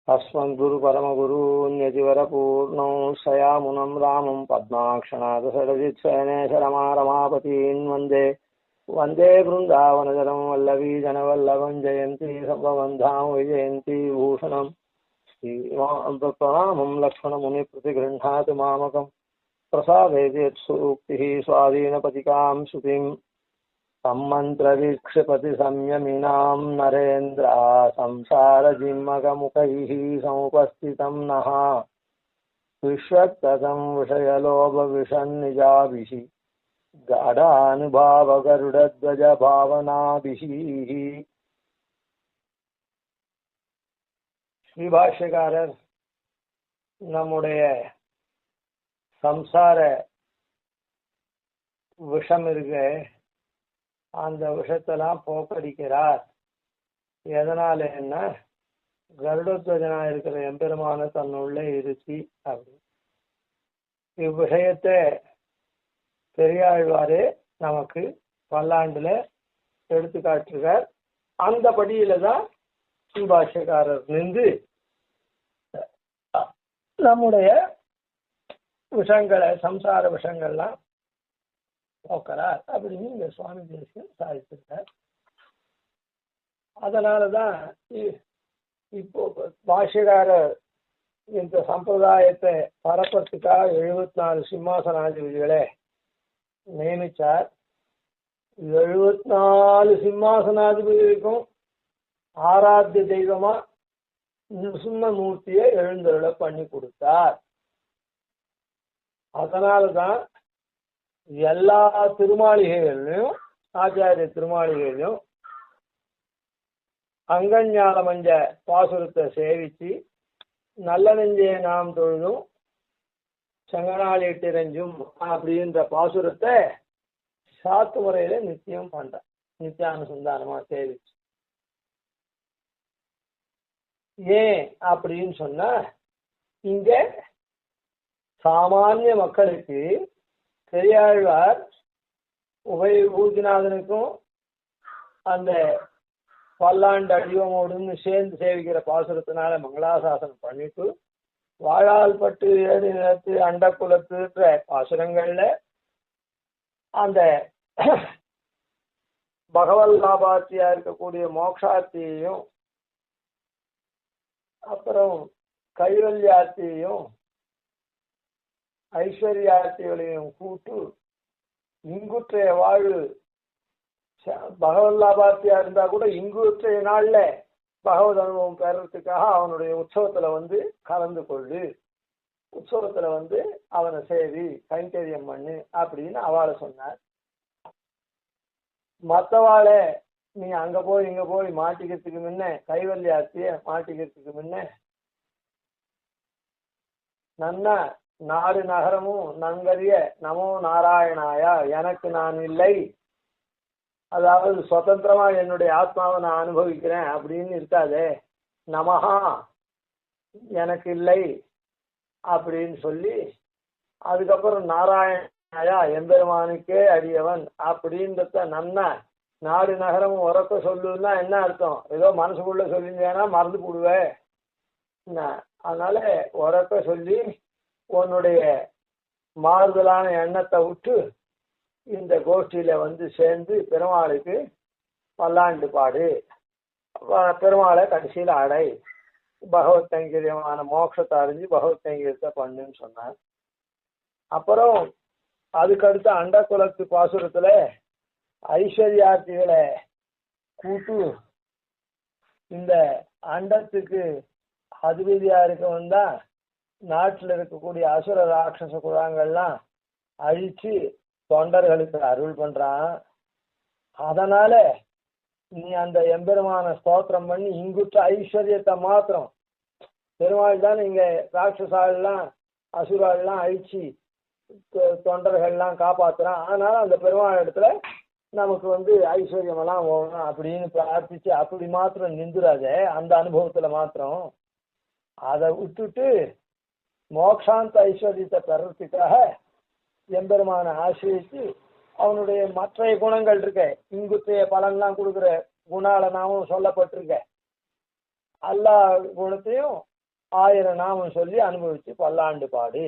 अस्मद्गुरुपरमगुरून्यतिवरपूर्णौ सयामुनं रामं पद्माक्षणादशरजित्सयनेशरमारमापतीन् वन्दे वन्दे बृन्दावनचरं वल्लवीजनवल्लभं जयन्ती सर्वबन्धां विजयन्ती भूषणं प्रणामं लक्ष्मणमुनिप्रतिगृह्णातु मामकं प्रसादयति यत्सूक्तिः स्वाधीनपतिकां श्रुतिं सम्मन्त्रवीक्षपति संयमिनां नरेन्द्र संसारजिम्मकमुखैः समुपस्थितं नः विश्वक्ततं विषयलोभविषन्निजाभिः गाढानुभावगरुडध्वजभावनाभिः ஸ்ரீபாஷ்யக்காரர் நம்முடைய சம்சார விஷம் இருக்க அந்த விஷத்தெல்லாம் போக்கடிக்கிறார். எதனால என்ன, கருடத்வஜனா இருக்கிற எம்பெருமான தன்னுள்ளே இருத்தி அப்படி இவ்விஷயத்தை பெரியாழ்வாரே நமக்கு பல்லாண்டுல எடுத்து காட்டுகிறார். அந்த படியில தான் ஸ்ரீபாஷ்யக்காரர் நின்று நம்முடைய விஷங்களை சம்சார விஷங்கள்லாம் போக்கிறார் அப்படின்னு இந்த சுவாமி தேசிகன் சாதித்திருக்கார். அதனாலதான் இப்போ பாஷ்யக்காரர் இந்த சம்பிரதாயத்தை பரப்பத்துக்காக 74 சிம்மாசனாதிபதிகளை நியமிச்சார். 74 சிம்மாசனாதிபதிகளுக்கும் ஆராத்திய தெய்வமா நிருசிம்மமூர்த்தியை எழுந்தருளை பண்ணி கொடுத்தார். அதனாலதான் எல்லா திருமாளிகைகளிலும் ஆச்சாரிய திருமாளிகையிலும் அங்கஞான மஞ்ச பாசுரத்தை சேவிச்சு நல்ல நெஞ்சே நாம் தொழுதும் சங்கனாலிட்டிரஞ்சும் அப்படின்ற பாசுரத்தை சாத்து முறையில நித்தியம் பண்ற நித்தியானுசந்தானமா சேவிச்சு. ஏன் அப்படின்னு சொன்னா, இங்க சாமானிய மக்களுக்கு பெரியாழ்வார் ஊர்ஜிநாதனுக்கும் அந்த பல்லாண்டு அடிவமோடுன்னு சேர்ந்து சேவிக்கிற பாசுரத்தினால மங்களாசாசனம் பண்ணிட்டு வாழால் பட்டு ஏடு நிலத்து அண்ட குலத்துன்ற பாசுரங்கள்ல அந்த பகவல் லாபார்த்தியா இருக்கக்கூடிய மோக்ஷார்த்தியையும் அப்புறம் கைவல்யார்த்தியையும் ஐஸ்வர்யார்த்திகளையும் கூட்டு இங்குற்றைய வாழ்வு பகவத் லாபார்த்தியா இருந்தா கூட இங்குற்றைய நாள்ல பகவத் அனுபவம் பெறறதுக்காக அவனுடைய உற்சவத்துல வந்து கலந்து கொள்ளு, உற்சவத்துல வந்து அவனை சேவி கைங்கரியம் பண்ணு அப்படின்னு அவளை சொன்னார். மற்றவாளை நீ அங்க போய் இங்க போய் மாட்டிக்கிறதுக்கு முன்ன கைவல்யார்த்திய மாட்டிக்கிறதுக்கு முன்ன நன்னா நாடு நகரமும் நன்கறிய நமோ நாராயணாயா எனக்கு நான் இல்லை, அதாவது சுதந்திரமா என்னுடைய ஆத்மாவை நான் அனுபவிக்கிறேன் அப்படின்னு இருக்காதே, நமஹா எனக்கு இல்லை அப்படின்னு சொல்லி அதுக்கப்புறம் நாராயணாயா எம்பெருமானுக்கே அடியவன் அப்படின்றத நன்னா நாடு நகரமும் உறக்க சொல்லுன்னா என்ன அர்த்தம், ஏதோ மனசுக்குள்ள சொல்லிங்கன்னா மறந்து போடுவேன். அதனால உறக்க சொல்லி உன்னுடைய மாறுதலான எண்ணத்தை விட்டு இந்த கோஷ்டியில வந்து சேர்ந்து பெருமாளுக்கு பல்லாண்டு பாடு, பெருமாளை கடைசியில் அடை, பகவத் கைங்கரியமான மோட்சத்தை அறிஞ்சு பகவத் கைங்கரியத்தை பண்ணுன்னு சொன்னார். அப்புறம் அதுக்கடுத்து அண்ட குலத்து பாசுரத்துல ஐஸ்வர்யார்த்திகளை கூட்டு இந்த அண்டத்துக்கு அதிபதியா இருக்கவன் தான் நாட்டில் இருக்கக்கூடிய அசுர ராட்சச குழாங்கள்லாம் அழிச்சு தொண்டர்களுக்கு அருள் பண்றான். அதனால நீ அந்த எம்பெருமான ஸ்தோத்திரம் பண்ணி இங்குற்ற ஐஸ்வர்யத்தை மாத்திரம், பெருமாள் தான் இங்க ராட்சசாலாம் அசுராலாம் அழிச்சு தொண்டர்கள்லாம் காப்பாத்துறான். அதனால அந்த பெருமாள் இடத்துல நமக்கு வந்து ஐஸ்வர்யம் எல்லாம் போகணும் அப்படின்னு பிரார்த்திச்சு அப்படி மாத்திரம் நிந்துராத, அந்த அனுபவத்துல மாத்திரம் அதை விட்டுட்டு மோக்ஷாந்த ஐஸ்வர்யத்தை பெறறதுக்காக எம்பெருமான ஆசிரியிச்சு அவனுடைய மற்ற குணங்கள் இருக்க, இங்குத்தைய பலன்லாம் கொடுக்குற குணால நாமும் சொல்லப்பட்டிருக்க, எல்லா குணத்தையும் 1000 நாமம் சொல்லி அனுபவிச்சு பல்லாண்டு பாடு.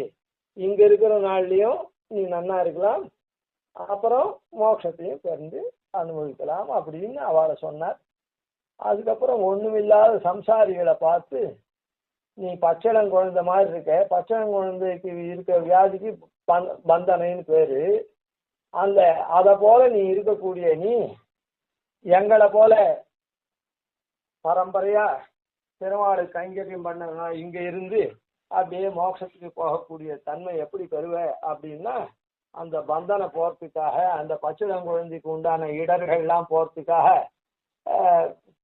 இங்க இருக்கிற நாள்லயும் நீ நன்னா இருக்கலாம், அப்புறம் மோட்சத்தையும் பிறந்து அனுபவிக்கலாம் அப்படின்னு அவளை சொன்னார். அதுக்கப்புறம் ஒண்ணுமில்லாத சம்சாரிகளை பார்த்து, நீ பச்சளம் குழந்தை மாதிரி இருக்க, பச்சளம் குழந்தைக்கு இருக்க வியாதிக்கு பந்தனைன்னு பேரு, அதை போல நீ இருக்கக்கூடிய நீ எங்களை போல பரம்பரையா பெருமாளை கைங்கரியம் பண்ண இங்க இருந்து அப்படியே மோட்சத்துக்கு போகக்கூடிய தன்மை எப்படி பெறுவ அப்படின்னா, அந்த பந்தனை போறதுக்காக, அந்த பச்சிளம் குழந்தைக்கு உண்டான இடர்கள்லாம் போறதுக்காக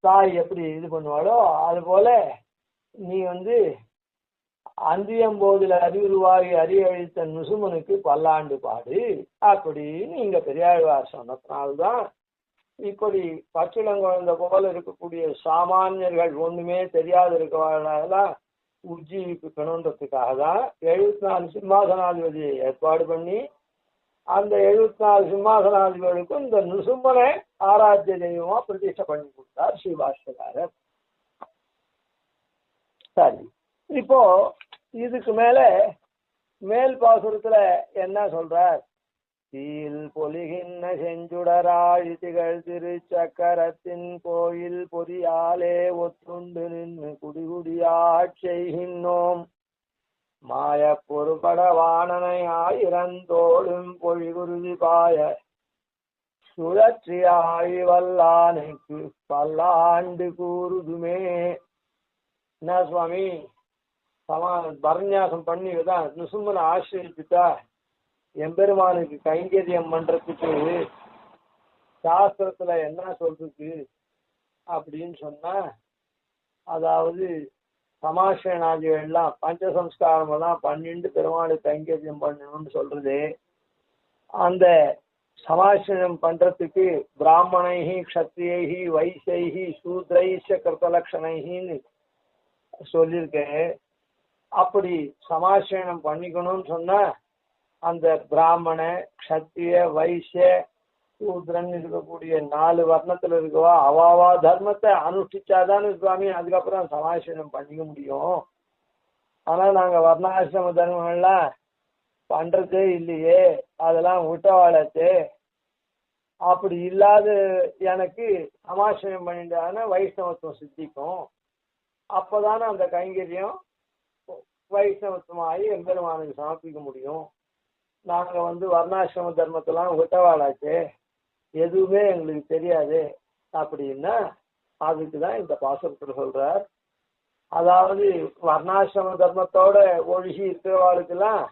தாய் எப்படி இது பண்ணுவாளோ அது போல நீ அந்தியம்போதில் அறிவுருவாகி அறியழித்த நுசுமனுக்கு பல்லாண்டு பாடு அப்படின்னு இங்க பெரியாழ்வார் சொன்னதுனால்தான் இப்படி பச்சிளங்குழந்தை போல இருக்கக்கூடிய சாமானியர்கள் ஒண்ணுமே தெரியாது இருக்கவாளெல்லாம் உஜ்ஜீவிக்கணுன்றதுக்காக தான் 74 சிம்மாசனாதிபதியை ஏற்பாடு பண்ணி, அந்த 74 சிம்மாசனாதிபதிகளுக்கும் இந்த நுசும்மனை ஆராத்திய தெய்வமா பிரதிஷ்டை பண்ணி கொடுத்தார் ஸ்ரீபாஷ்யக்காரர். சரி, இப்போ இதுக்கு மேல் பாசுரத்துல என்ன சொல்றார்? தீல் பொலிகின்ன செஞ்சுடராழி திகழ் திருச்சக்கரத்தின் கோயில் பொறியாலே ஒத்துண்டு நின்று குடிகுடியாட்செய்கின்றோம் மாய பொறுபட வாணனை 1000 தோளும் பொழிகுருதி பாய சுழற்றி ஆழிவல்லானுக்கு பல்லாண்டு கூறுதுமே. என்ன சுவாமி, பரநியாசம் பண்ணிதான் நுசும்மனை ஆசிரியத்துட்டா எம்பெருமானுக்கு கைங்கரியம் பண்றதுக்கு சாஸ்திரத்துல என்ன சொல்றது அப்படின்னு சொன்னா, அதாவது சமாசனாதிகள் எல்லாம் பஞ்சசம்ஸ்காரம் எல்லாம் பண்ணிட்டு பெருமாளுக்கு கைங்கரியம் பண்ணணும்னு சொல்றது. அந்த சமாசனம் பண்றதுக்கு பிராமணைஹி க்ஷத்ரியைஹி வைசைஹி சூத்ரைஷ கிருத்தலக்ஷணைஹின்னு சொல்லியிருக்கேன். அப்படி சமாசனம் பண்ணிக்கணும்னு சொன்னா அந்த பிராமண க்ஷத்திரிய வைசிய சூத்ரன் இருக்கக்கூடிய 4 வர்ணத்துல இருக்கவா அவாவா தர்மத்தை அனுஷ்டிச்சாதான் சுவாமி அதுக்கப்புறம் சமாசனம் பண்ணிக்க முடியும். ஆனா நாங்க வர்ணாசிரம தர்மங்கள்லாம் பண்றதே இல்லையே, அதெல்லாம் விட்டவாளத்து. அப்படி இல்லாத எனக்கு சமாசனம் பண்ணிட்டான வைஷ்ணவத்துவம் சித்திக்கும். அப்பதானே அந்த கைங்கரியம் வைஷ்ணவத்துவமாகி எம்பெருமானுக்கு சமர்ப்பிக்க முடியும். நாங்க வர்ணாசிரம தர்மத்தெல்லாம் விட்டவாளாச்சு, எதுவுமே எங்களுக்கு தெரியாது அப்படின்னா அதுக்குதான் இந்த பாசுரத்தில் சொல்றார். அதாவது வர்ணாசிரம தர்மத்தோட ஒழுகி இருக்கிறவாளுக்கெல்லாம்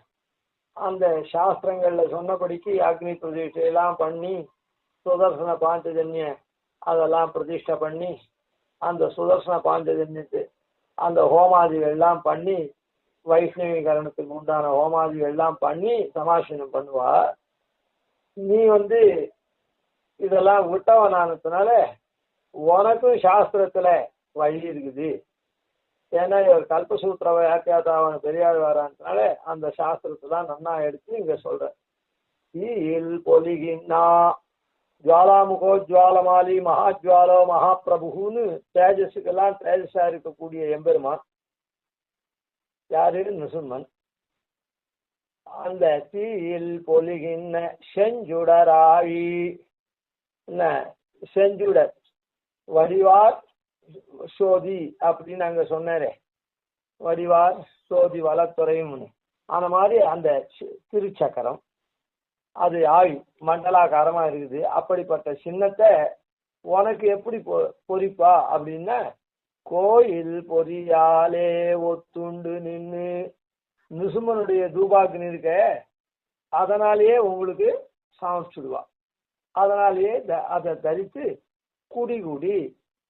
அந்த சாஸ்திரங்கள்ல சொன்னபடிக்கு அக்னி பிரதிஷ்டையெல்லாம் பண்ணி சுதர்சன பாஞ்சஜன்ய அதெல்லாம் பிரதிஷ்டை பண்ணி அந்த சுதர்சன பாஞ்சஜன்யத்து அந்த ஹோமாதிகள் எல்லாம் பண்ணி வைஷ்ணவீகரணத்துக்கு உண்டான ஹோமாதிகள் எல்லாம் பண்ணி சமாசனம் பண்ணுவா. நீ இதெல்லாம் விட்டவனானதுனால உனக்கும் சாஸ்திரத்துல வழி இருக்குது. ஏன்னா இவர் கல்பசூத்திர வியாக்கியாதாவான பெரியாழ்வாரான்றதுனால அந்த சாஸ்திரத்தை தான் நன்னா எடுத்து இங்க சொல்ற. ஈல் பொலிகின்னா ஜுவாலாமுகோ ஜுவாலமாலி மகாஜுவாலோ மகாபிரபுன்னு தேஜஸுக்கெல்லாம் தேஜஸா இருக்கக்கூடிய எம்பெருமான் யாரு? நுசும்மன். அந்த தீயில் பொலிகின்ற செஞ்சுடராழி செஞ்சுடர் வடிவார் சோதி அப்படின்னு அங்க சொன்னாரே, வடிவார் சோதி வளத்துறையும் அந்த மாதிரி அந்த திருச்சக்கரம் அது ஆழி மண்டலாகாரமா இருக்குது. அப்படிப்பட்ட சின்னத்தை உனக்கு எப்படி பொறிப்பா அப்படின்னா, கோயில் பொறியாலே ஒத்துண்டு நின்று நுசுமனுடைய தூபாக்னி இருக்க அதனாலேயே உங்களுக்கு சமைச்சுடுவா. அதனாலேயே அதை தரித்து குடி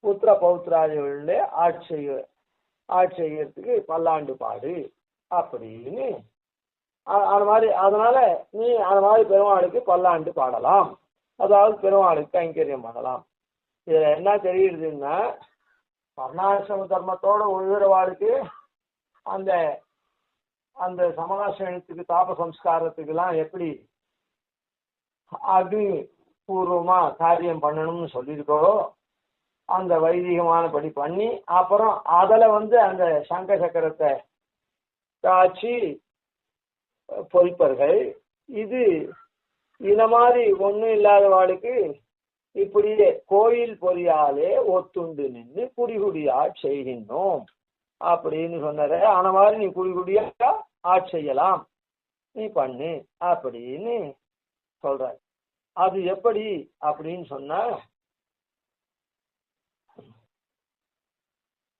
புத்திர பௌத்திராதிகளிலே ஆட்சி செய்யறதுக்கு பல்லாண்டு பாடு அப்படின்னு அந்த மாதிரி. அதனால நீ அந்த மாதிரி பெருமாளுக்கு பல்லாண்டு பாடலாம், அதாவது பெருமாளுக்கு கைங்கரியம் பண்ணலாம். இதுல என்ன தெரியுதுன்னா, வர்ணாசிரம தர்மத்தோட ஒழுகிறவாளுக்கு அந்த அந்த சமாசனத்துக்கு தாப சம்ஸ்காரத்துக்கு எல்லாம் எப்படி அக்னி பூர்வமா காரியம் பண்ணணும்னு சொல்லியிருக்கோ அந்த வைதிகமானபடி பண்ணி அப்புறம் அதில் அந்த சங்க சக்கரத்தை காய்ச்சி பொறிப்பர்கள். இது இந்த மாதிரி ஒன்றும் இல்லாதவாளுக்கு இப்படியே கோயில் பொறியாலே ஒத்துண்டு நின்று குடிகுடியா செய்கின்றோம் அப்படின்னு சொன்னார. ஆன மாதிரி நீ குடிகுடியா செய்யலாம், நீ பண்ணு அப்படின்னு சொல்ற. அது எப்படி அப்படின்னு சொன்ன,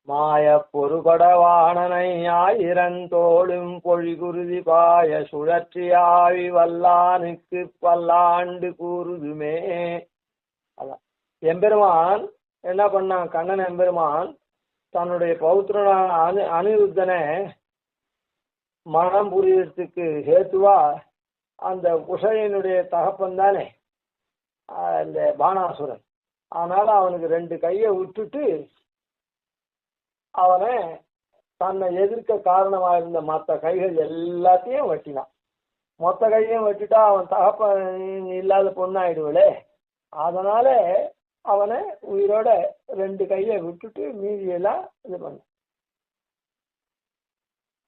மாய பொறுபடவானனை ஆயிரந்தோளும் பொழிகுருதி பாய சுழற்றியாவி வல்லானுக்கு பல்லாண்டு கூறுதுமே. அதான் எம்பெருமான் என்ன பண்ணான், கண்ணன் எம்பெருமான் தன்னுடைய பௌத்திரனான அனிருத்தனை மனம் புரியறதுக்கு ஹேத்துவா அந்த உஷையனுடைய தகப்பன் தானே அந்த பானாசுரன். அதனால அவனுக்கு 2 கையை விட்டுட்டு அவனை தன்னை எதிர்க்க காரணமாக இருந்த மற்ற கைகள் எல்லாத்தையும் வெட்டினான். மொத்த கையையும் வெட்டிட்டா அவன் தகப்பன் இல்லாத பொண்ணாயிடுவலே. அதனால அவனை உயிரோட 2 கையை விட்டுட்டு மீதியெல்லாம் இது பண்ண.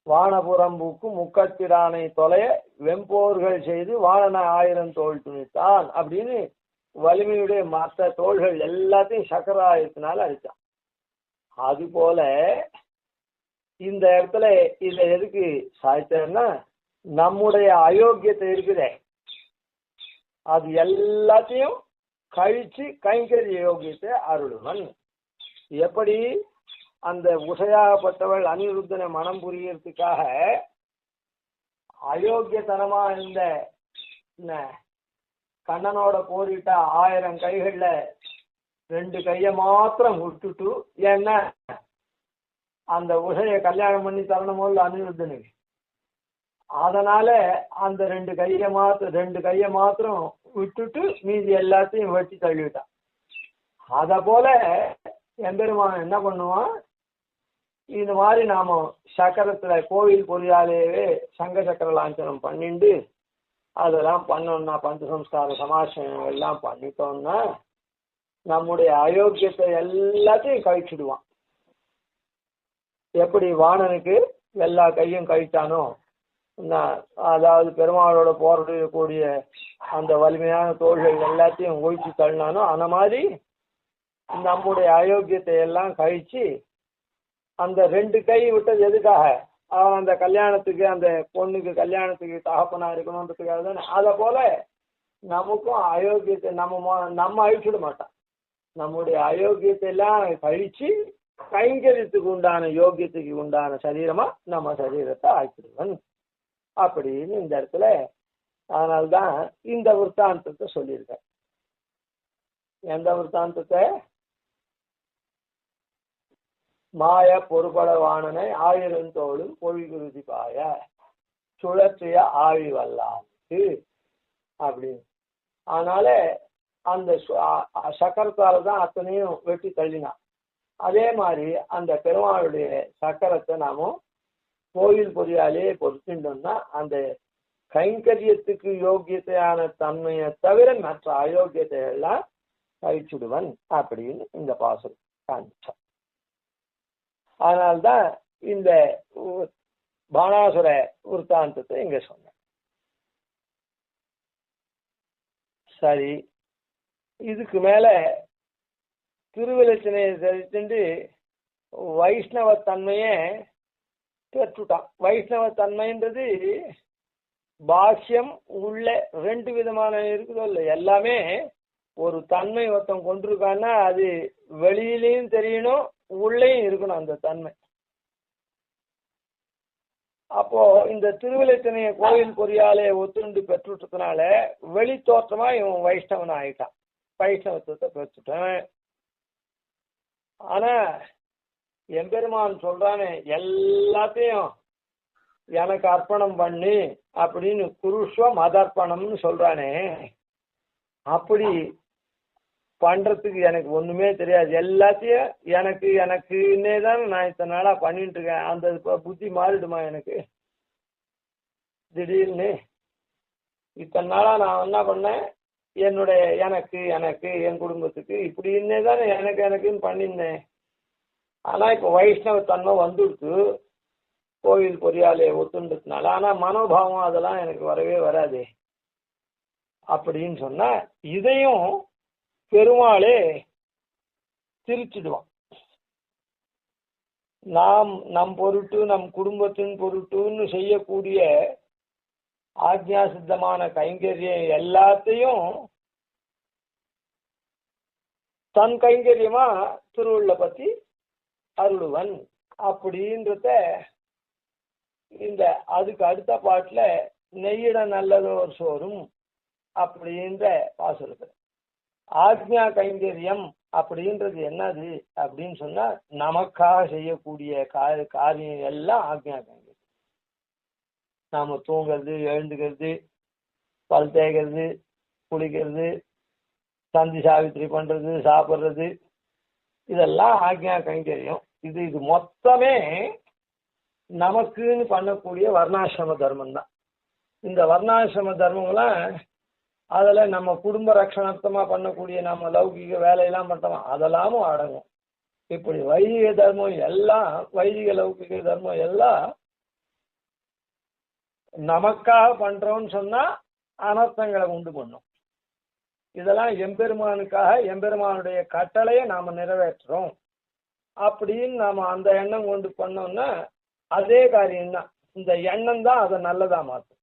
வானபுரம்பூக்கு முக்கத்திரானை தொலைய வெம்போர்கள் செய்து வானன 1000 தோல் துணித்தான் அப்படின்னு வலிமையுடைய மற்ற தோள்கள் எல்லாத்தையும் சக்கராயத்தினால அடித்தான். அது போல இந்த இடத்துல இத எதுக்கு சாய்த்தேன்னா, நம்முடைய அயோக்கியத்தை இருக்குதே அது எல்லாத்தையும் கழிச்சு கைங்கரிய யோகியத்தை அருளுவன். எப்படி அந்த உஷையாகப்பட்டவள் அனிருத்தனை மனம் புரியறதுக்காக அயோக்கியத்தனமா இருந்த கண்ணனோட போரிட்டா 1000 கைகள்ல 2 கையை மாத்திரம் விட்டுட்டு, ஏன்னா அந்த உஷைய கல்யாணம் பண்ணி தரணும் போது அனிருத்தனுக்கு, அதனால அந்த 2 கையை மாத்திரம் விட்டுட்டு மீதி எல்லாத்தையும் வெட்டி தள்ளிவிட்டான். அத போல எம்பெருமான் என்ன பண்ணுவான், இந்த மாதிரி நாம சக்கரத்துல கோவில் பொறியாலேயே சங்க சக்கர லாஞ்சனம் பண்ணிட்டு அதெல்லாம் பண்ணோம்னா பஞ்சசம்ஸ்கார சமாசனம் எல்லாம் பண்ணிட்டோம்னா நம்முடைய அயோக்கியத்தை எல்லாத்தையும் கழிச்சிடுவான். எப்படி வாணனுக்கு எல்லா கையும் கழித்தானோ, அதாவது பெருமாளோட போராடக்கூடிய அந்த வலிமையான தோள்கள் எல்லாத்தையும் ஒழிச்சு தள்ளினானோ, அந்த மாதிரி நம்முடைய அயோக்கியத்தை எல்லாம் கழிச்சு அந்த 2 கை விட்டது எதுக்காக, அவன் அந்த கல்யாணத்துக்கு அந்த பொண்ணுக்கு கல்யாணத்துக்கு தகப்பனா இருக்கணும்ன்றதுக்காக தானே. அதை போல நமக்கும் அயோக்கியத்தை நம்ம அழிச்சுட மாட்டான். நம்முடைய அயோக்கியத்தை எல்லாம் கழிச்சு கைங்கரியத்துக்கு உண்டான யோகியத்துக்கு உண்டான சரீரமா நம்ம சரீரத்தை ஆக்கிடுவன் அப்படின்னு இந்த இடத்துல. அதனால்தான் இந்த விற்த்தாந்தத்தை சொல்லியிருக்கேன். எந்த விற்த்தாந்தத்தை? மாய பொறுபடவானனை 1000 தோளும் பொழிகுருதி பாய சுழற்றிய ஆவி வல்லானுக்கு அப்படின்னு. அதனால அந்த சக்கரத்தால தான் அத்தனையும் வெட்டி தள்ளினான். அதே மாதிரி அந்த பெருமாளுடைய சக்கரத்தை நாமும் கோயில் பொறியாலே பொறுத்துட்டோம்னா அந்த கைங்கரியத்துக்கு யோக்கியத்தையான தன்மையை தவிர மற்ற அயோக்கியத்தை எல்லாம் கழிச்சுடுவன் அப்படின்னு இந்த பாசல் காண்பிச்சான். அதனால்தான் இந்த பானாசுர விற்த்தாந்தத்தை இங்க சொன்னேன். சரி, இதுக்கு மேல திருவிலட்சணையை தெரிவித்து வைஷ்ணவத்தன்மையை பெற்றுட்டான். வைஷ்ணவத்தன்மைன்றது பாஷ்யம் உள்ள 2 விதமான இருக்குதோ இல்லை, எல்லாமே ஒரு தன்மை ஒருத்தன் கொண்டிருக்கான்னா அது வெளியிலையும் தெரியணும், உள்ளேயும் இருக்கணும் அந்த தன்மை. அப்போ இந்த திருவிலட்சணைய கோயில் பொறியாலே ஒத்துண்டு பெற்றுட்டதுனால வெளி தோற்றமா இவன் வைஷ்ணவன் ஆயிட்டான், வைஷ்ணவத்துவத்தை பெற்றுட்டான். ஆனா எம்பெருமான் சொல்றானே எல்லாத்தையும் எனக்கு அர்ப்பணம் பண்ணு அப்படின்னு குருஷ்வ மதர்ப்பணம்னு சொல்றானே, அப்படி பண்றதுக்கு எனக்கு ஒண்ணுமே தெரியாது, எல்லாத்தையும் எனக்குன்னே தான் நான் இத்தனை நாளா பண்ணிட்டு இருக்கேன். அந்த புத்தி மாறிடுமா எனக்கு திடீர்னு? இத்தனை நாளா நான் என்ன பண்ணேன், எனக்கு எனக்கு என் குடும்பத்துக்கு இப்படின்னே தானே எனக்குன்னு பண்ணியிருந்தேன். ஆனா இப்ப வைஷ்ணவ தன்மை வந்துடுத்து கோவில் பொரியாலே ஒத்துன்றதுனால. ஆனா மனோபாவம் அதெல்லாம் எனக்கு வரவே வராது அப்படின்னு சொன்னா இதையும் பெருமாளே திரிச்சிடுவான். நம் பொருட்டு நம் குடும்பத்தின் பொருட்டுன்னு செய்யக்கூடிய ஆக்ஞா சித்தமான கைங்கரியம் எல்லாத்தையும் தன் கைங்கரியமா திருவுள்ள பத்தி அருளுவன் அப்படின்றத இந்த அதுக்கு அடுத்த பாட்டுல நெய்யிட நல்லதோர் சோறும் அப்படின்ற பாசுரத்துல ஆக்ஞா கைங்கரியம் அப்படின்றது என்னது அப்படின்னு சொன்னா நமக்காக செய்யக்கூடிய காரியம் எல்லாம் ஆக்ஞா கைங்கரியம். நாம தூங்குறது, எழுந்துக்கிறது, பல் தேய்க்கிறது, குளிக்கிறது, சந்தி சாவித்திரி பண்றது, சாப்பிட்றது, இதெல்லாம் ஆக்ஞா கைங்கரியம். இது மொத்தமே நமக்குன்னு பண்ணக்கூடிய வர்ணாசிரம தர்மம் தான். இந்த வர்ணாசிரம தர்மங்களாம் அதுல நம்ம குடும்ப ரட்சணார்த்தமா பண்ணக்கூடிய நம்ம லௌகிக வேலையெல்லாம் பண்ணோம் அதெல்லாமும் அடங்கும். இப்படி வைதிக தர்மம் எல்லாம், வைதிக லௌகிக தர்மம் எல்லாம் நமக்காக பண்றோம்னு சொன்னா அனர்த்தங்களை உண்டு பண்ணும். இதெல்லாம் எம்பெருமானுக்காக எம்பெருமானுடைய கட்டளையை நாம நிறைவேற்றுறோம் அப்படின்னு நாம அந்த எண்ணம் கொண்டு பண்ணோம்னா அதே காரியம்தான். இந்த எண்ணம் தான் அதை நல்லதா மாற்றும்.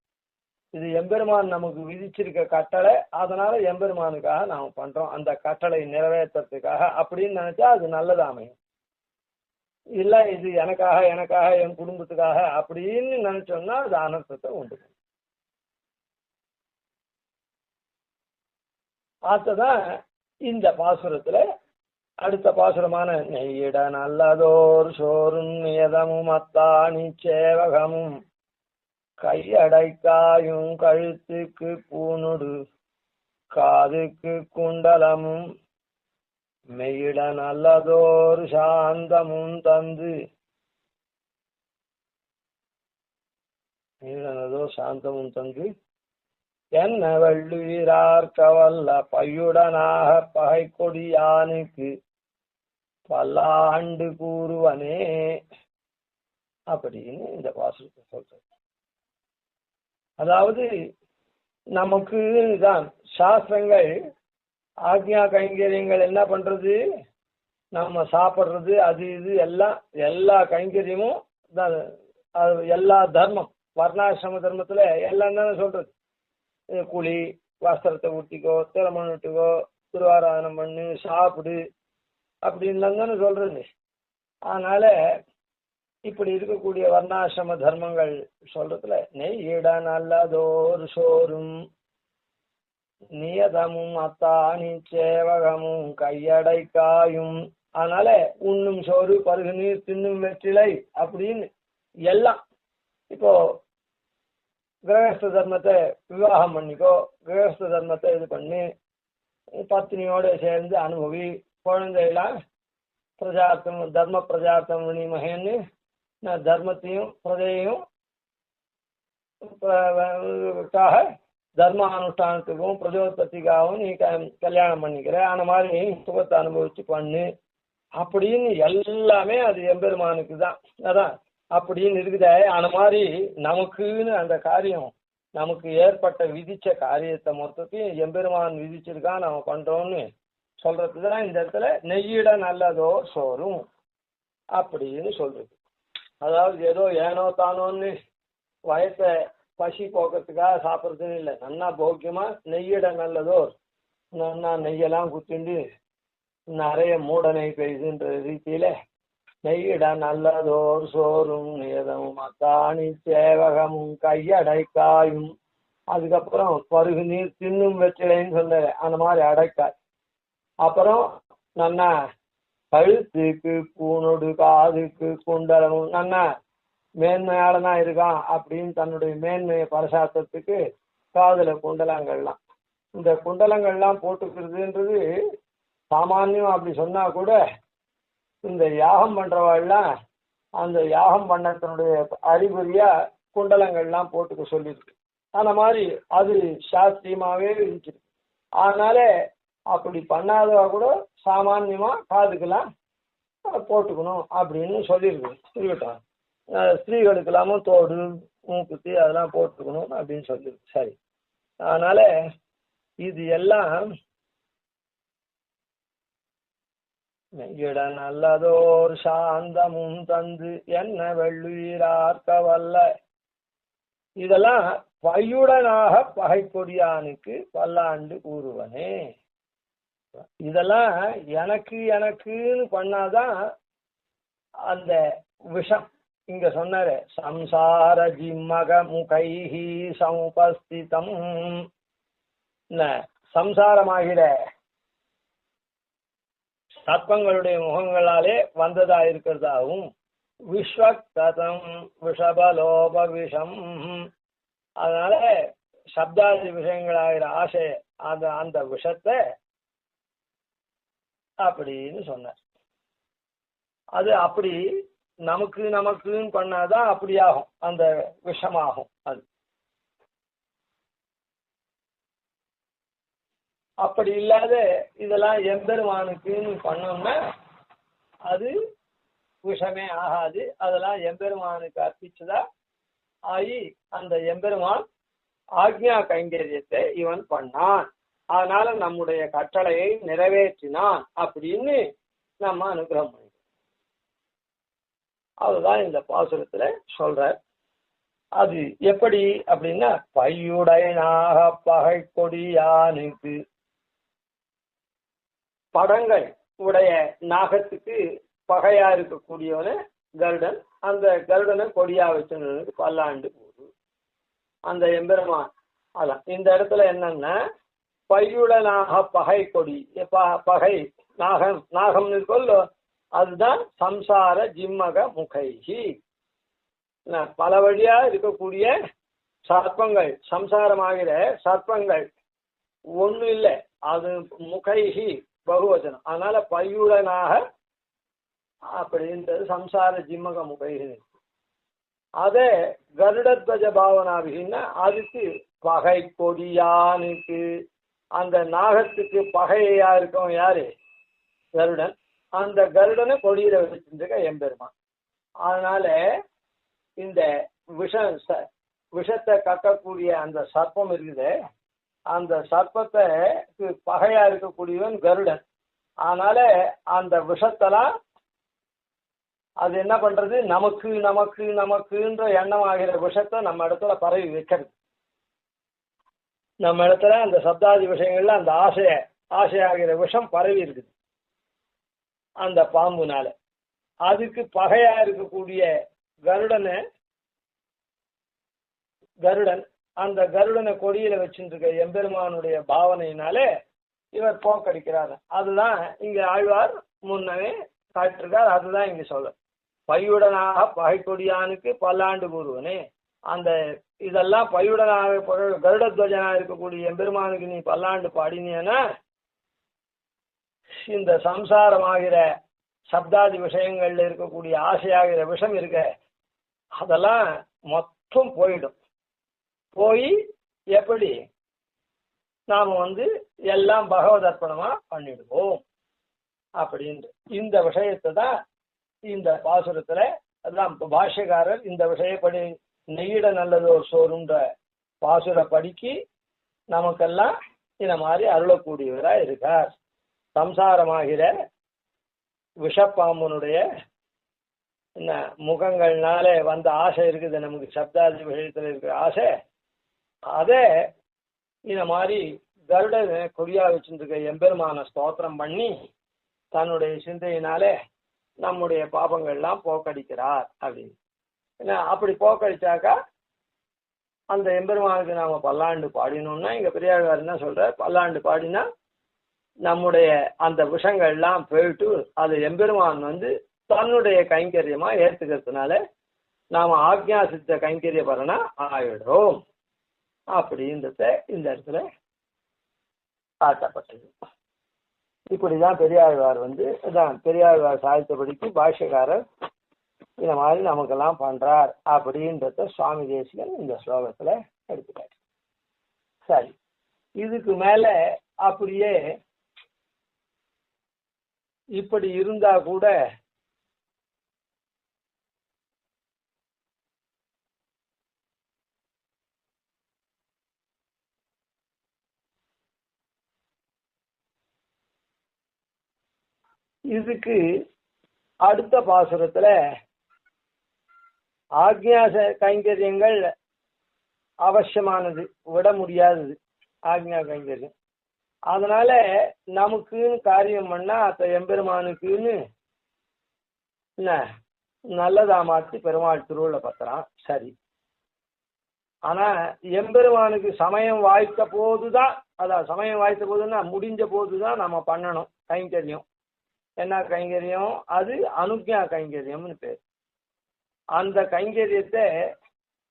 இது எம்பெருமான் நமக்கு விதிச்சிருக்க கட்டளை, அதனால எம்பெருமானுக்காக நாம பண்றோம் அந்த கட்டளை நிறைவேற்றத்துக்காக அப்படின்னு நினைச்சா அது நல்லதா அமையும். இல்ல இது எனக்காக என் குடும்பத்துக்காக அப்படின்னு நினைச்சோம்னா அது அனர்த்தத்தை உண்டு. அதுதான் இந்த பாசுரத்துல அடுத்த பாசுரமான நெய்யிட நல்லதோர் சோறும் நியதமும் அத்தாணி சேவகமும் கையடைக்காயும் கழுத்துக்கு பூணுடு காதுக்கு குண்டலமும் மெய்யிட நல்லதோர் சாந்தமும் தந்து என்ன வள்ளுயிரார்க்க வல்ல பையுடனாக பகை கொடியானுக்கு பல்லாண்டு கூறுவனே அப்படின்னு இந்த பாசுரத்தை சொல்றது. அதாவது நமக்கு தான் சாஸ்திரங்கள் ஆக்ஞா கைங்கரியங்கள் என்ன பண்றது, நம்ம சாப்பிட்றது, அது இது எல்லாம் எல்லா கைங்கரியமும் எல்லா தர்மம் வர்ணாசிரம தர்மத்துல எல்லாம் தானே சொல்றது. குழி, வஸ்திரத்தை ஊட்டிக்கோ, திருமணம் விட்டுக்கோ, திருவாராதனம் பண்ணு, சாப்பிடு அப்படின்லாம் தானே சொல்றது. அதனால இப்படி இருக்கக்கூடிய வர்ணாசிரம தர்மங்கள் சொல்றதுல நெய்யிட நல்லதோர் சோறும் நியதமும் அத்தாணி சேவகமும் கையடைக்காயும். அதனால உண்ணும் சோறு, பருகு நீர், தின்னும் வெற்றிலை அப்படின்னு எல்லாம். இப்போ கிரகஸ்த தர்மத்தை விவாகம் பண்ணிக்கோ, கிரகஸ்த தர்மத்தை இது பண்ணி பத்னியோட சேர்ந்து அனுபவி, குழந்தையெல்லாம் பிரஜார்த்தம் தர்ம பிரஜார்த்தம் வினிமகன்னு தர்மத்தையும் பிரஜையும் தர்ம அனுஷ்டானத்துக்கும் பிரஜோத்பத்திக்காகவும் நீ கல்யாணம் பண்ணிக்கிற, அந்த மாதிரி சுகத்தை அனுபவிச்சு பண்ணு அப்படின்னு எல்லாமே அது எம்பெருமானுக்கு தான். அதான் அப்படின்னு இருக்குதே. அந்த மாதிரி நமக்குன்னு அந்த காரியம் நமக்கு ஏற்பட்ட விதிச்ச காரியத்தை மொத்தத்தையும் எம்பெருமான் விதிச்சிருக்கான், நம்ம பண்றோம்னு சொல்றதுதான் இந்த இடத்துல நெய்யிட நல்லதோ சோறும் அப்படின்னு சொல்றது. அதாவது ஏதோ ஏனோ தானோன்னு வயத்தை பசி போக்குறதுக்காக சாப்பிட்றதுன்னு இல்லை. நன்னா போக்கியமா நெய்யிட நல்லதோ, நன்னா நெய்யெல்லாம் குத்திண்டு நிறைய மூட நெய் பெய்யுதுன்ற ரீதியில நெய்யிட நல்லதோர் சோறும் நியதமும் அத்தாணி சேவகமும் கையடைக்காயும். அதுக்கப்புறம் பருகு நீர், தின்னும் வெற்றிலைன்னு சொன்ன அந்த மாதிரி அடைக்காய். அப்புறம் நன்னா கழுத்துக்கு பூணொடு காதுக்கு குண்டலமும், நன்னா மேன்மையாளனா இருக்கான் அப்படின்னு தன்னுடைய மேன்மையை பரசாத்தத்துக்கு காதுல குண்டலங்கள்லாம். இந்த குண்டலங்கள்லாம் போட்டுக்கிறதுன்றது சாமானியம் அப்படி சொன்னா கூட இந்த யாகம் பண்றவாள்லாம் அந்த யாகம் பண்ணத்தினுடைய அறிகுறியா குண்டலங்கள்லாம் போட்டுக்க சொல்லியிருக்கு. அந்த மாதிரி அது சாஸ்திரியமாவே இருந்துச்சு. அதனால அப்படி பண்ணாதவா கூட சாமான்யமா காதுக்கெல்லாம் போட்டுக்கணும் அப்படின்னு சொல்லியிருக்கு. இருக்கட்டும், ஸ்திரீகளுக்கெல்லாமும் தோடு மூக்குத்தி அதெல்லாம் போட்டுக்கணும் அப்படின்னு சொல்லியிருக்கு. சரி, அதனால இது எல்லாம் இட நல்லதோர் சாந்தமும் தந்து என்ன வெள்ளுயிரார்க்க வல்ல, இதெல்லாம் பையுடனாக பகை கொடியானுக்கு பல்லாண்டு கூறுவனே. இதெல்லாம் எனக்கு எனக்குன்னு பண்ணாதான் அந்த விஷம் இங்க சொன்னாரு, சம்சார ஜிம்மக முகைஹி சமுபஸ்திதம், சம்சாரமாகிற சர்ப்பங்களுடைய முகங்களாலே வந்ததா இருக்கிறதாகவும், விஸ்வகதம் விஷபலோப விஷம், அதனால சப்தாதி விஷயங்களாகிற ஆசை அந்த விஷத்தை அப்படின்னு சொன்னார். அது அப்படி நமக்குன்னு பண்ணாதான் அப்படி ஆகும், அந்த விஷமாகும். அது அப்படி இல்லாத இதெல்லாம் எம்பெருமானுக்குன்னு பண்ணோம்னா அது விஷமே ஆகாது. அதெல்லாம் எம்பெருமானுக்கு அர்ப்பிச்சதா ஆகி அந்த எம்பெருமான் ஆக்ஞா கைங்கரியத்தை இவன் பண்ணான், அதனால நம்முடைய கட்டளையை நிறைவேற்றினான் அப்படின்னு நம்ம அனுகிரகம் பண்ணி, அதுதான் இந்த பாசுரத்துல சொல்ற. அது எப்படி அப்படின்னா, பையுடையனாக பகை கொடியானுக்கு, படங்கள் உடைய நாகத்துக்கு பகையா இருக்கக்கூடியவன கருடன், அந்த கருடனை கொடியா வச்சுருக்கு பல்லாண்டு போது அந்த எம்பெருமான். அதான் இந்த இடத்துல என்னன்னா, பையுடனாக பகை கொடி, பகை நாகம் இருக்கோ, அதுதான் சம்சார ஜிம்மக முகைஹி, பல வழியா இருக்கக்கூடிய சர்ப்பங்கள், சம்சாரமாகிற சர்ப்பங்கள் ஒண்ணு இல்லை, அது முகைஹி பகுவச்சனம், அதனால பையுடனாக அப்படின்றது சம்சார ஜிம்மக முகைஹி. அதே கருடத்வஜ பாவனாபின்னா அதுக்கு பகை கொடியானுக்கு, அந்த நாகத்துக்கு பகையா இருக்கும் யாரு, கருடன், அந்த கருடனை கொடியில வச்சிருக்க எம்பெருமான். அதனால இந்த விஷத்தை கக்கக்கூடிய அந்த சர்ப்பம் இருக்குது, அந்த சர்ப்பத்தை பகையா இருக்கக்கூடியவன் கருடன். அதனால அந்த விஷத்தெல்லாம் அது என்ன பண்றது, நமக்குன்ற எண்ணம் ஆகிற விஷத்தை நம்ம இடத்துல பரவி வைக்கிறது. நம்ம இடத்துல அந்த சப்தாதி விஷயங்கள்ல அந்த ஆசையாகிற விஷம் பரவி இருக்குது அந்த பாம்புனால. அதுக்கு பகையா இருக்கக்கூடிய கருடன் அந்த கருடனை கொடியில வச்சுருக்க எம்பெருமானுடைய பாவனையினாலே இவர் போக்கடிக்கிறார். அதுதான் இங்க ஆழ்வார் முன்னவே காட்டிருக்கார், அதுதான் இங்க சொல்ல. பையுடனாக பகை கொடியானுக்கு பல்லாண்டு கூறுவனே, அந்த இதெல்லாம் பையுடனாக கருடத்வஜனா இருக்கக்கூடிய எம்பெருமானுக்கு நீ பல்லாண்டு பாடினேன்னா இந்த சம்சாரமாகிற சப்தாதி விஷயங்கள்ல இருக்கக்கூடிய ஆசையாகிற விஷம் இருக்க அதெல்லாம் மொத்தம் போயிடும். போய் எப்படி நாம எல்லாம் பகவத் அர்ப்பணமா பண்ணிடுவோம் அப்படின்ற இந்த விஷயத்தை தான் இந்த பாசுரத்துல, அதான் பாஷ்யக்காரர் இந்த விஷயப்படி நெய்யிட நல்லதோர் சோறுன்ற பாசுர படிக்கு நமக்கெல்லாம் இந்த மாதிரி அருளக்கூடியவரா இருக்கார். சம்சாரமாகிற விஷப்பாம்பனுடைய முகங்கள்னால வந்த ஆசை இருக்குது நமக்கு, சப்தாதி விஷயத்துல இருக்கிற ஆசை, அதே இந்த மாதிரி கருட கொடியா வச்சுருக்க எம்பெருமான ஸ்தோத்திரம் பண்ணி தன்னுடைய சிந்தையினாலே நம்முடைய பாபங்கள்லாம் போக்கடிக்கிறார் அப்படின்னு. ஏன்னா அப்படி போக்கடிச்சாக்கா அந்த எம்பெருமானுக்கு நாம பல்லாண்டு பாடினோம்னா, இங்க பெரியாழ்வார் என்ன சொல்ற, பல்லாண்டு பாடினா நம்முடைய அந்த விஷங்கள்லாம் போயிட்டு அது எம்பெருமான் தன்னுடைய கைங்கரியமா ஏற்றுக்கிறதுனால நாம ஆக்ஞா சித்த கைங்கரிய பலனா ஆயிடுறோம் அப்படின்றத இந்த இடத்துல காட்டப்பட்டது. இப்படிதான் பெரியாழ்வார் பெரியாழ்வார் சாதித்தபடிக்கு பாஷ்யக்காரர் இந்த மாதிரி நமக்கெல்லாம் பண்றார் அப்படின்றத சுவாமி தேசிகன் இந்த ஸ்லோகத்துல எடுத்துட்டார். சரி, இதுக்கு மேல அப்படியே இப்படி இருந்தா கூட இதுக்கு அடுத்த பாசுரத்துல ஆக்ஞா கைங்கரியங்கள் அவசியமானது, விட முடியாதது ஆக்ஞா கைங்கரியம். அதனால நமக்குன்னு காரியம் பண்ணா அத்த எம்பெருமானுக்குன்னு என்ன நல்லதா மாற்றி பெருமாள் திருவுள்ள பத்திரம் சரி. ஆனா எம்பெருமானுக்கு சமயம் வாய்த்த போதுதான், அதான் சமயம் வாய்த்த போதுன்னா முடிஞ்ச போதுதான் நம்ம பண்ணணும் கைங்கரியம். என்ன கைங்கரியம்? அது அனுக்ஞா கைங்கரியம்னு பேர். அந்த கைங்கரியத்தை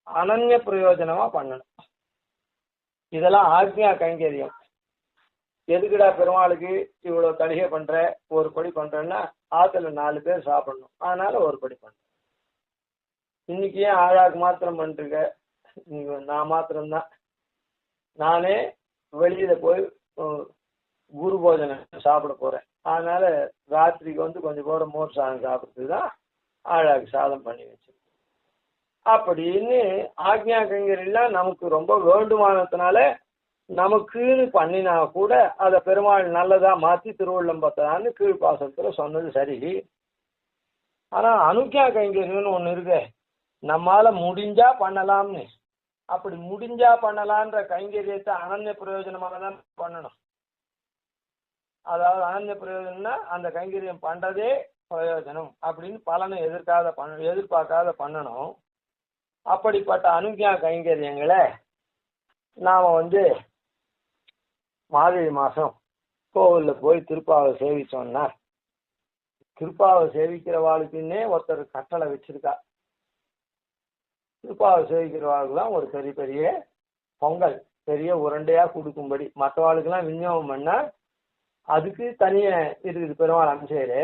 அனன்ய பிரயோஜனமா பண்ணணும். இதெல்லாம் ஆக்ஞா கைங்கரியம். எதுக்குடா பெருமாளுக்கு இவ்வளவு தலிகை பண்ற, ஒரு படி பண்றேன்னா ஆத்துல 4 பேர் சாப்பிடணும், அதனால ஒரு படி பண்றேன். இன்னைக்கு ஏன் ஆழாக்கு மாத்திரம் பண்ணிருக்க? நான் மாத்திரம்தான், நானே வெளியில போய் குரு போஜனம் சாப்பிட போறேன், அதனால ராத்திரிக்கு கொஞ்சம் கூட மோர் சாதம் சாப்பிட்றதுக்கு தான் ஆழாக்கு சாதம் பண்ணி வச்சிருக்கேன் அப்படின்னு ஆக்ஞா கைங்கரியெல்லாம் நமக்கு ரொம்ப வேண்டுமானதுனால நமக்குன்னு பண்ணினா கூட அதை பெருமாள் நல்லதா மாத்தி திருவள்ளம் பத்தான்னு கீழ்ப்பாசத்துல சொன்னது சரி. ஆனா அனுக்ஞா கைங்கரியம்னு ஒண்ணு இருக்கு, நம்மால முடிஞ்சா பண்ணலாம்னு. அப்படி முடிஞ்சா பண்ணலான்ற கைங்கரியத்தை அனன்ய பிரயோஜனமாக தான் பண்ணணும். அதாவது அனன்ய பிரயோஜனம்னா அந்த கைங்கரியம் பண்றதே பிரயோஜனம் அப்படின்னு பலனை எதிர்பார்க்காத பண்ணணும். அப்படிப்பட்ட அனுக்ஞா கைங்கரியங்களை நாம மார்கழி மாசம் கோவில்ல போய் திருப்பாவை சேவிச்சோம்னா, திருப்பாவை சேவிக்கிறவாளுக்குன்னே ஒருத்தர் கட்டளை வச்சிருக்கா. திருப்பாவை சேவிக்கிறவாளுக்குலாம் ஒரு பெரிய பெரிய பொங்கல் பெரிய உருண்டையா கொடுக்கும்படி, மற்றவாளுக்கெல்லாம் விநியோகம் பண்ணா அதுக்கு தனியா இருக்குது பெருமாள் அமைச்சரு.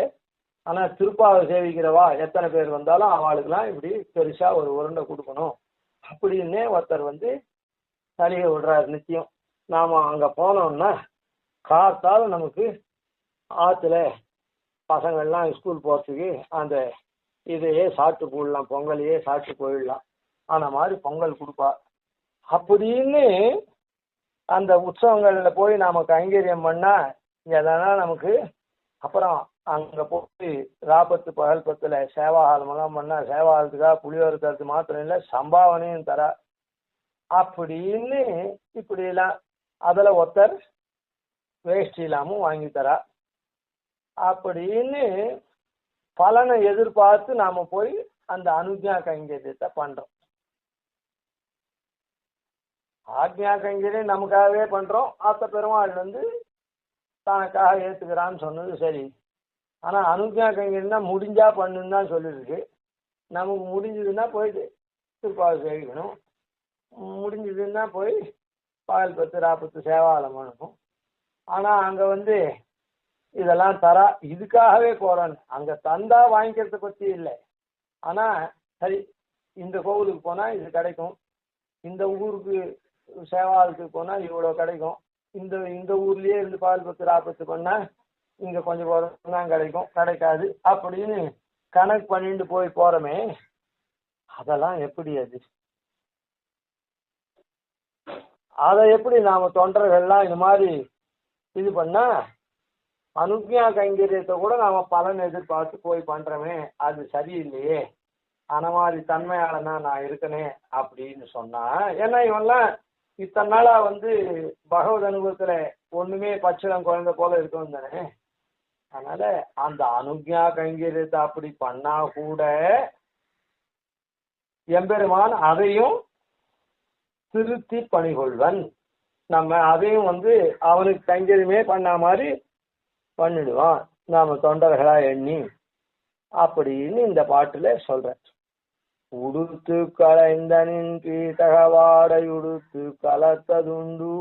ஆனா திருப்பாவை சேவிக்கிறவா எத்தனை பேர் வந்தாலும் அவளுக்கெல்லாம் இப்படி பெருசா ஒரு உருண்டை கொடுக்கணும் அப்படின்னே ஒருத்தர் தலிகை விடுறாரு நித்தியம். நாம அங்க போனோம்னா காத்தால நமக்கு ஆத்துல பசங்கள்லாம் ஸ்கூல் போறதுக்கு அந்த இதையே சாப்பிட்டு போயிடலாம், பொங்கலையே சாப்பிட்டு போயிடலாம், ஆன மாதிரி பொங்கல் கொடுப்பா. அப்படின்னு அந்த உற்சவங்கள்ல போய் நாம கைங்கரியம் பண்ணா எதனா நமக்கு அப்புறம் அங்க போய் ராபத்து பகல் பத்துல சேவாகாலம் எல்லாம் பண்ணா சேவாகாலத்துக்காக புளியோர் தரத்து மாத்திரம் இல்லை சம்பாவனையும் தரா. அப்படின்னு இப்படி எல்லாம் அதுல ஒருத்தர் வேஷ்டி இல்லாமும் வாங்கி தரா. அப்படின்னு பலனை எதிர்பார்த்து நாம போய் அந்த அனுக்ஞா கைங்கரியத்தை பண்றோம். ஆக்ஞா கைங்கரியம் நமக்காகவே பண்றோம், ஆத்த பெருமாள் தனக்காக ஏத்துக்கிறான்னு சொன்னது சரி. ஆனா அனுக்ஞா கைங்கரியம்னா முடிஞ்சா பண்ணுன்னு தான் சொல்லிருக்கு. நமக்கு முடிஞ்சதுன்னா போயிட்டு திருப்பாவை சேவிக்கணும், முடிஞ்சதுன்னா போய் பகல் 10 ராப்பத்து சேவாலம் பண்ணணும். ஆனா அங்க இதெல்லாம் தரா, இதுக்காகவே போறான்னு. அங்க தந்தா வாங்கிக்கிறத பத்தி இல்லை. ஆனா சரி இந்த கோவிலுக்கு போனா இது கிடைக்கும், இந்த ஊருக்கு சேவாலத்துக்கு போனா இவ்வளவு கிடைக்கும், இந்த ஊர்லயே இருந்து பகல் 10 ராப்பத்து பண்ணா இங்க கொஞ்சம் தான் கிடைக்கும், கிடைக்காது அப்படின்னு கணக்கு பண்ணிட்டு போறோமே, அதெல்லாம் எப்படி? அதை எப்படி நாம தொண்டர்கள்லாம் இது மாதிரி இது பண்ணா அனுக்ஞா கைங்கரியத்தை கூட நாம பலன் எதிர்பார்த்து போய் பண்றோமே, அது சரியில்லையே, அந்த மாதிரி தன்மையாளனா நான் இருக்கனே அப்படின்னு சொன்னா. ஏன்னா இவன்லாம் இத்தனை நாளா பகவத் அனுபவத்துல ஒண்ணுமே பச்சிளம் குழந்தை போல இருக்கும் தானே. அதனால அந்த அனுக்ஞா கைங்கரியத்தை அப்படி பண்ணா கூட எம்பெருமான் அதையும் திருத்தி பணிகொள்வன். நம்ம அதையும் அவனுக்கு கைங்கரியமே பண்ண மாதிரி பண்ணிடுவான் நாம தொண்டர்களா எண்ணி அப்படின்னு இந்த பாட்டுல சொல்றேன். உடுத்து களைந்தனின் பீதகவாடை உடுத்து கலத்ததுண்டு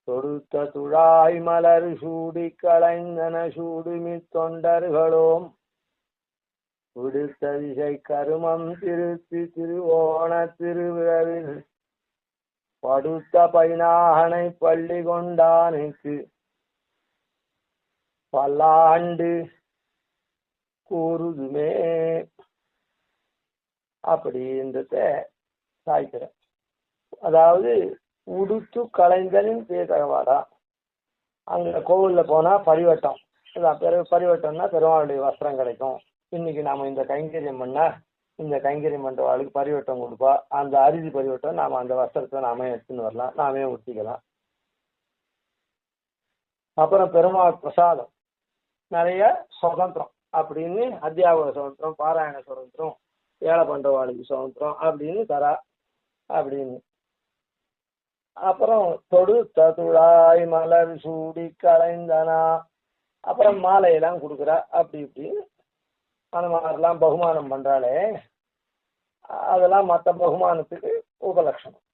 தொடுத்த துழாய் மலர் சூடி களைந்தன சூடுமி தொண்டர்களோம் விடுத்த திசை கருமம் திருத்தி திருவோண திருவிழவில் படுத்த பைனாகனை பள்ளி கொண்டானுக்கு பல்லாண்டு கூறுதுமே அப்படின்றத சாய்க்கிற. அதாவது உடுத்து கலைஞனின் பேதகவாடா. அங்க கோவில்ல போனா பரிவட்டம், பரிவட்டம்னா பெருமாளுடைய வஸ்திரம் கிடைக்கும். இன்னைக்கு நாம இந்த கைங்கரியம் பண்ணா இந்த கைங்கரியம் பண்றவாளுக்கு பரிவட்டம் கொடுப்பா. அந்த அரிசி பரிவட்டம் நாம அந்த வஸ்திரத்தை நாமே எடுத்துன்னு வரலாம், நாமே ஊற்றிக்கலாம். அப்புறம் பெருமாள் பிரசாதம், நிறைய சுதந்திரம் அப்படின்னு, அத்தியாபக சுதந்திரம், பாராயண சுதந்திரம், ஏழை பண்றவாளுக்கு சுதந்திரம் அப்படின்னு தரா அப்படின்னு. அப்புறம் தொடுத்த துழாய் மலர் சூடி கலைந்தனா, அப்புறம் மாலையெல்லாம் கொடுக்குறா. அப்படி இப்படின்னு அந்த மாதிரிலாம் பகுமானம் பண்றாளே, அதெல்லாம் மற்ற பகுமானத்துக்கு உபலட்சணம்.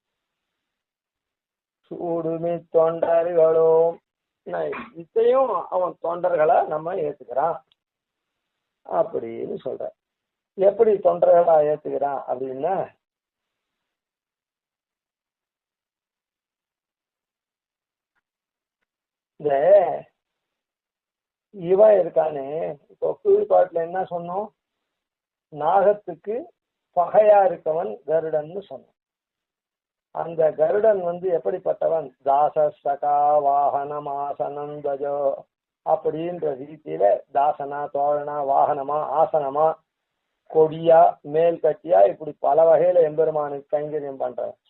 சூடுமி தொண்டர்களும், இத்தையும் அவன் தொண்டர்களை நம்ம ஏத்துக்கிறான் அப்படின்னு சொல்ற. எப்படி தொண்டர்களா ஏத்துக்கிறான் அப்படின்னா, இந்த இவன் இருக்கானே, இப்போ கீழ்பாட்டுல என்ன சொன்னோம், நாகத்துக்கு பகையா இருக்கவன் கருடன்னு சொன்னோம். அந்த கருடன் எப்படிப்பட்டவன், தாச சகா வாகனம் ஆசனம் தஜோ அப்படின்ற ரீதியில தாசனா தோழனா வாகனமா ஆசனமா கொடியா மேல் கட்டியா இப்படி பல வகையில எம்பெருமானுக்கு கைங்கரியம் பண்றவன்.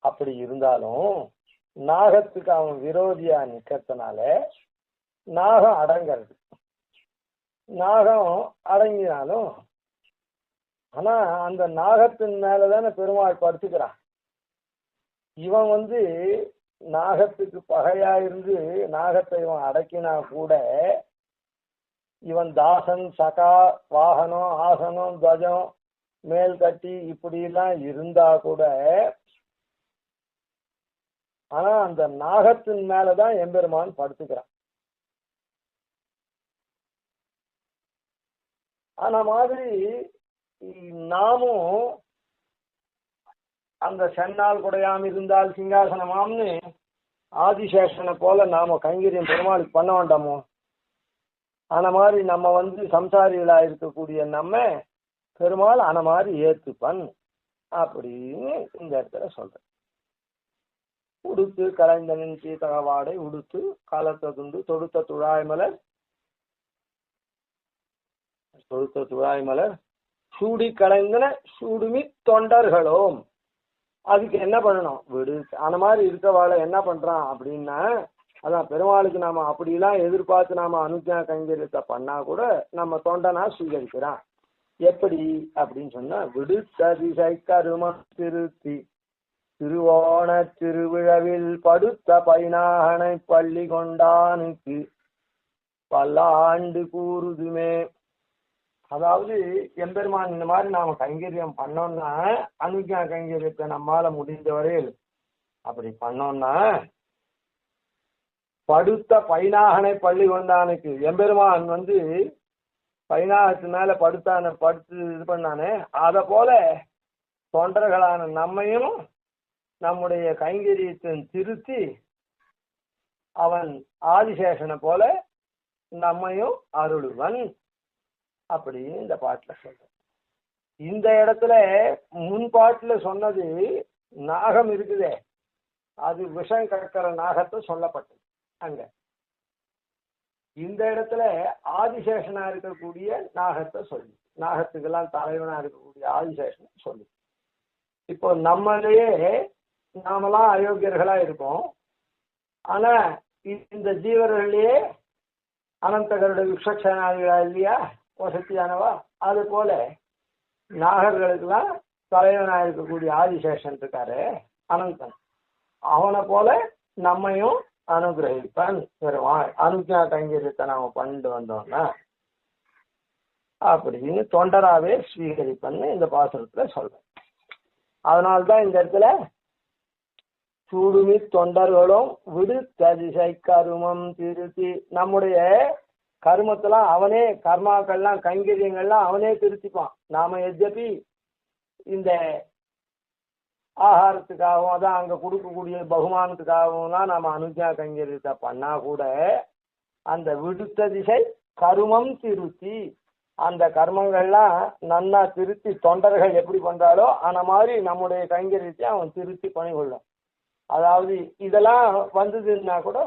அப்படி இருந்தாலும் நாகத்துக்கு அவன் விரோதியா நிக்கிறதுனால நாகம் அடங்கிறது. நாகம் அடங்கினாலும் ஆனா அந்த நாகத்தின் மேலதானே பெருமாள் படுத்துக்கிறான். இவன் நாகத்துக்கு பகையா இருந்து நாகத்தை இவன் அடக்கினா கூட, இவன் தாசன் சகா வாகனம் ஆசனம் துவஜம் மேல் கட்டி இப்படி எல்லாம் இருந்தா கூட, ஆனா அந்த நாகத்தின் மேலதான் எம்பெருமான் படுத்துக்கிறான். ஆனா மாதிரி நாமும் அந்த சென்னால் குடையாம் இருந்தால் சிங்காசனமாம்னு ஆதிசேஷனை போல நாம கைங்கரியம் பெருமாளுக்கு பண்ண வேண்டாமோ? ஆன மாதிரி நம்ம சம்சாரிகளா இருக்கக்கூடிய நம்ம பெருமாள் ஆன மாதிரி ஏத்துப்பன் அப்படின்னு இந்த இடத்துல சொல்ற. உடுத்து கலைந்தனின் சீதகவாடை உடுத்து காலத்தை துண்டு தொடுத்த துழாய் மலர் சூடி கலைந்தன சூடுமி தொண்டர்களும். அதுக்கு என்ன பண்ணணும், விடு அந்த மாதிரி இருக்கவாளை என்ன பண்றான் அப்படின்னா, அதான் பெருமாளுக்கு நாம அப்படிலாம் எதிர்பார்த்து நாம அனுஜா கைங்கரியத்தை பண்ணா கூட நம்ம தொண்டனா சுவீகரிக்கிறான். எப்படி அப்படின்னு சொன்னா, விடுத்த திசை கருமம் திருத்தி திருவோண திருவிழவில் படுத்த பைனாகனை பள்ளி கொண்டானுக்கு பல்லாண்டு கூறுதுமே. அதாவது எம்பெருமான் இந்த மாதிரி நாம கைங்கரியம் பண்ணோம்னா, அனுஜா கைங்கரியத்தை நம்மால முடிந்த வரையில் அப்படி பண்ணோம்னா, படுத்த பைனாகனை பள்ளி கொண்டானுக்கு, எம்பெருமான் பைனாகத்து மேல படுத்து இது பண்ணானே, அத போல தொண்டர்களான நம்மையும் நம்முடைய கைங்கரியத்தை திருத்தி அவன் ஆதிசேஷனை போல நம்மையும் அருளுவன் அப்படின்னு இந்த பாட்டுல சொல்ற. இந்த இடத்துல முன் பாட்டுல சொன்னது நாகம் இருக்குதே, அது விஷம் கற்கிற நாகத்தை சொல்லப்பட்டது. அங்க இந்த இடத்துல ஆதிசேஷனா இருக்கக்கூடிய நாகத்தை சொல்லி, நாகத்துக்கெல்லாம் தலைவனா இருக்கக்கூடிய ஆதிசேஷனை சொல்லி. இப்போ நாமெல்லாம் அயோக்கியர்களா இருப்போம். ஆனா இந்த ஜீவர்களே அனந்தகருட விக்ஷேனாதிகளா இல்லையா, வசதியானவா, அது போல நாகர்களுக்கெல்லாம் தலைவனா இருக்கக்கூடிய ஆதிசேஷன் இருக்காரு அனந்தன், அவனை போல நம்மையும் அனுகிரகிப்பன் பெருமாள். அனுஜா கைங்கரியத்தை நாம பண்ணிட்டு வந்தோம்னா அப்படின்னு தொண்டராவே ஸ்வீகரிப்பன்னு இந்த பாசுரத்துல சொல்றேன். அதனால்தான் இந்த இடத்துல சூடுமி தொண்டர்களும் விடுத்த திசை கருமம் திருத்தி, நம்முடைய கருமத்தெல்லாம் அவனே, கர்மாக்கள்லாம் கைங்கரியங்கள்லாம் அவனே திருத்திப்பான். நாம எஜ்ஜபி இந்த ஆகாரத்துக்காகவும் அதான் அங்க கொடுக்கக்கூடிய பகுமானத்துக்காகவும் தான் நம்ம அனுஜா கைங்கரியத்தை பண்ணா கூட அந்த விடுத்த திசை கருமம் திருத்தி அந்த கர்மங்கள்லாம் நன்னா திருத்தி தொண்டர்கள் எப்படி பண்றாலோ அந்த மாதிரி நம்முடைய கைங்கரியத்தை அவன் திருத்தி பண்ணிக்கொள்ளும். அதாவது இதெல்லாம் வந்ததுன்னா கூட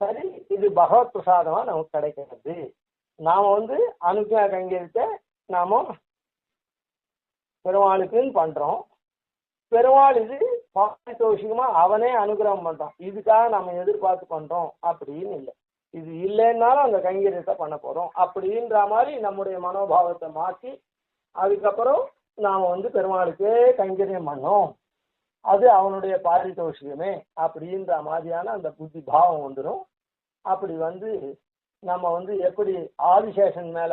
சரி, இது பகவத் பிரசாதமா நமக்கு கிடைக்கிறது. நாம அனுஜா கைங்கரியத்தை நாம பெருமாளுக்குன்னு பண்றோம். பெருமாள் இது பாரிதோஷிகமா அவனே அனுகிரகம் பண்றான். இதுக்காக நம்ம எதிர்பார்த்து பண்றோம் அப்படின்னு இல்லை. இது இல்லைன்னாலும் அந்த கைங்கரியத்தை பண்ண போறோம் அப்படின்ற மாதிரி நம்முடைய மனோபாவத்தை மாற்றி அதுக்கப்புறம் நாம பெருமாளுக்கே கைங்கரியம் பண்ணோம், அது அவனுடைய பாரிதோஷிகமே அப்படின்ற மாதிரியான அந்த புத்தி பாவம் வந்துடும். அப்படி நம்ம எப்படி ஆதிசேஷன் மேல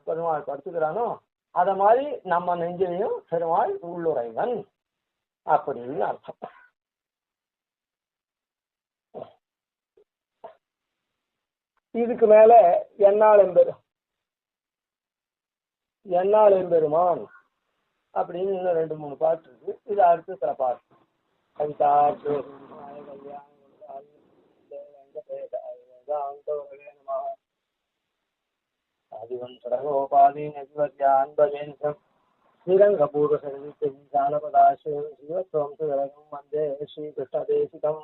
பெருமாள் படுத்துக்கிறானோ அத மாதிரி நம்ம நெஞ்சிலையும் பெருமாள் உள்ளுரைவன் அப்படின்னு அர்த்தம். இதுக்கு மேல என்னால் எம்பெருமான் அப்படின்னு இன்னும் 2-3 பாட்டு இருக்கு. இது அடுத்து சில பாட்டு. கவிதா ஆதிவன் சடகோபாதி நதிவத்யான்பதேந்திரம் ஸ்ரீரங்கபூர்வ சர்வீசம் ஜானபதாசம் சிவத்வம் சுரகம் வந்தே ஸ்ரீகிருஷ்ணதேசிகம்.